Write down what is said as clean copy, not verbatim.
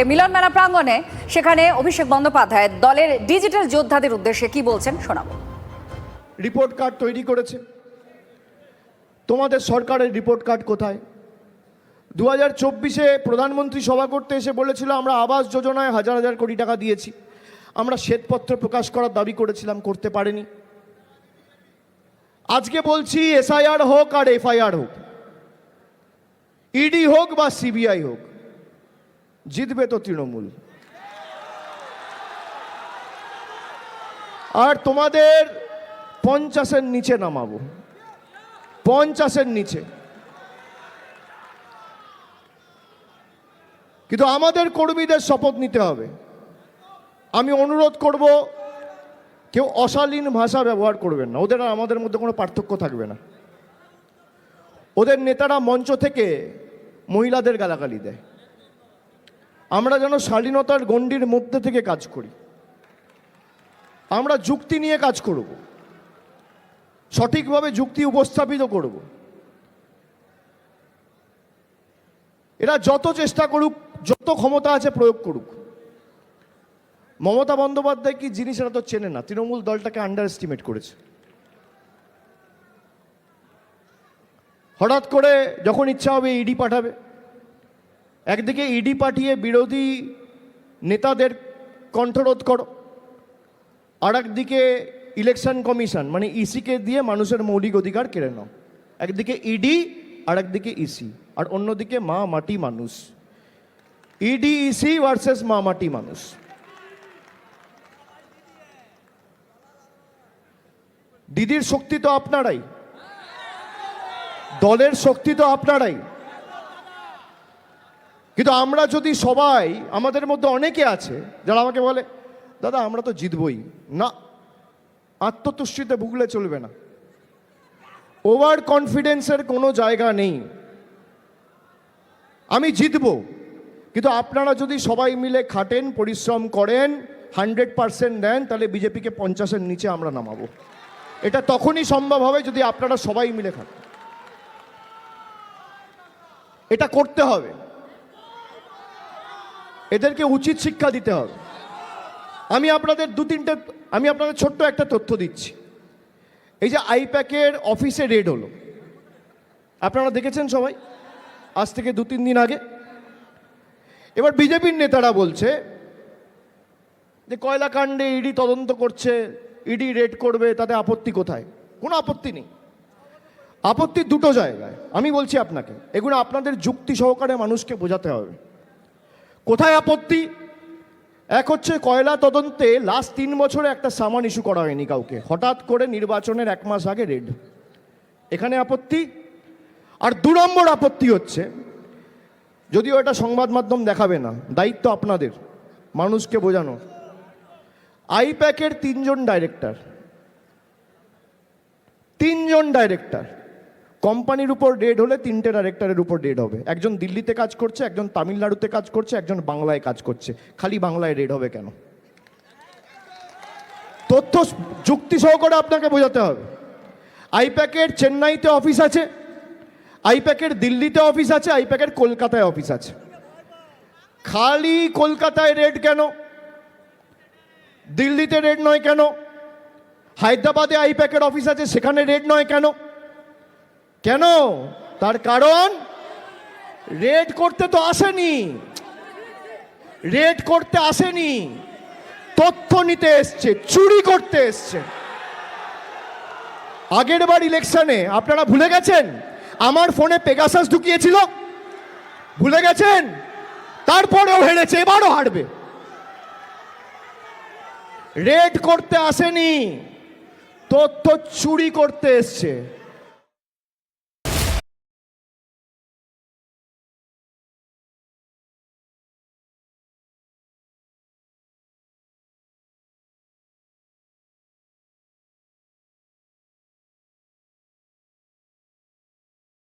মিলন মেলা প্রাঙ্গণে সেখানে অভিষেক বন্দ্যোপাধ্যায় দলের ডিজিটাল যোদ্ধাদের উদ্দেশ্যে কি বলছেন শোনাবো। রিপোর্ট কার্ড তৈরি করেছে। তোমাদের সরকারের রিপোর্ট কার্ড কোথায়? 2024-এ প্রধানমন্ত্রী সভা করতে এসে বলেছিল আমরা আবাস যোজনায় হাজার হাজার কোটি টাকা দিয়েছি, আমরা শ্বেতপত্র প্রকাশ করার দাবি করেছিলাম, করতে পারেনি। আজকে বলছি এসআইআর হোক আর এফআইআর হোক, ইডি হোক বা সিবিআই হোক, জিতবে তো তৃণমূল। আর তোমাদের 50-এর নিচে নামাবো, 50-এর নিচে। কিন্তু আমাদের কর্মীদের শপথ নিতে হবে। আমি অনুরোধ করব, কেউ অশালীন ভাষা ব্যবহার করবেন না। ওদের আর আমাদের মধ্যে কোনো পার্থক্য থাকবে না। ওদের নেতারা মঞ্চ থেকে মহিলাদের গালাগালি দেয়। আমরা যেন শালীনতার গণ্ডির মধ্যে থেকে কাজ করি। আমরা যুক্তি নিয়ে কাজ করব, সঠিকভাবে যুক্তি উপস্থাপিত করব। এরা যত চেষ্টা করুক, যত ক্ষমতা আছে প্রয়োগ করুক। মমতা বন্দ্যোপাধ্যায় কি জিনিস এরা তো চেনে না। তৃণমূল দলটাকে আন্ডার এস্টিমেট করেছে। হঠাৎ করে যখন ইচ্ছা হবে ইডি পাঠাবে। একদিকে ইডি পাঠিয়ে বিরোধী নেতাদের কণ্ঠরোধ করো, আর একদিকে ইলেকশন কমিশন মানে ইসিকে দিয়ে মানুষের মৌলিক অধিকার কেড়ে নাও। একদিকে ইডি আর একদিকে ইসি, আর অন্যদিকে মা মাটি মানুষ। ইডি ইসি ভার্সেস মা মাটি মানুষ। দিদির শক্তি তো আপনারাই, দলের শক্তি তো আপনারাই। কিন্তু আমরা যদি সবাই, আমাদের মধ্যে অনেকে আছে যারা আমাকে বলে দাদা আমরা তো জিতবই না, আত্মতুষ্টিতে ভুগলে চলবে না। ওভার কনফিডেন্সের কোনো জায়গা নেই। আমি জিতব, কিন্তু আপনারা যদি সবাই মিলে খাটেন, পরিশ্রম করেন, 100% দেন, তাহলে বিজেপিকে 50-এর নিচে আমরা নামাবো। এটা তখনই সম্ভব হবে যদি আপনারা সবাই মিলে খাটেন। এটা করতে হবে। এদেরকে উচিত শিক্ষা দিতে হবে। আমি আপনাদের ছোট্ট একটা তথ্য দিচ্ছি। এই যে আইপ্যাকের অফিসে রেড হলো, আপনারা দেখেছেন সবাই, আজ থেকে 2-3 দিন আগে। এবার বিজেপির নেতারা বলছে যে কয়লা কাণ্ডে ইডি তদন্ত করছে, ইডি রেড করবে, তাতে আপত্তি কোথায়? কোনো আপত্তি নেই। আপত্তি দুটো জায়গায়। আমি বলছি আপনাকে, এগুলো আপনাদের যুক্তি সহকারে মানুষকে বোঝাতে হবে কোথায় আপত্তি। এক হচ্ছে কয়লা তদন্তে লাস্ট 3 বছরে একটা সামান ইস্যু করা হয়নি কাউকে, হঠাৎ করে নির্বাচনের 1 মাস আগে রেড, এখানে আপত্তি। আর 2 নম্বর আপত্তি হচ্ছে, যদিও এটা সংবাদ মাধ্যম দেখাবে না, দায়িত্ব আপনাদের মানুষকে বোঝানো। আইপ্যাকের 3 জন ডাইরেক্টর, কোম্পানির উপর রেড হলে 3টে ডাইরেক্টরের উপর রেড হবে। একজন দিল্লিতে কাজ করছে, একজন তামিলনাড়ুতে কাজ করছে, একজন বাংলায় কাজ করছে। খালি বাংলায় রেড হবে কেন? তথ্য যুক্তি সহকারে আপনাকে বোঝাতে হবে। আইপ্যাকের চেন্নাইতে অফিস আছে, আইপ্যাকের দিল্লিতে অফিস আছে, আইপ্যাকের কলকাতায় অফিস আছে। খালি কলকাতায় রেড কেন? দিল্লিতে রেড নয় কেন? হায়দ্রাবাদে আইপ্যাকের অফিস আছে, সেখানে রেড নয় কেন? কেন? তার কারণ রেড করতে তো আসেনি, রেড করতে আসেনি, তথ্য নিতে এসছে, চুরি করতে এসছে। আগের বার ইলেকশনে আপনারা ভুলে গেছেন আমার ফোনে পেগাসাস ঢুকিয়েছিল, ভুলে গেছেন? তারপরেও হেরেছে, এবারও হারবে। রেড করতে আসেনি, তথ্য চুরি করতে এসছে।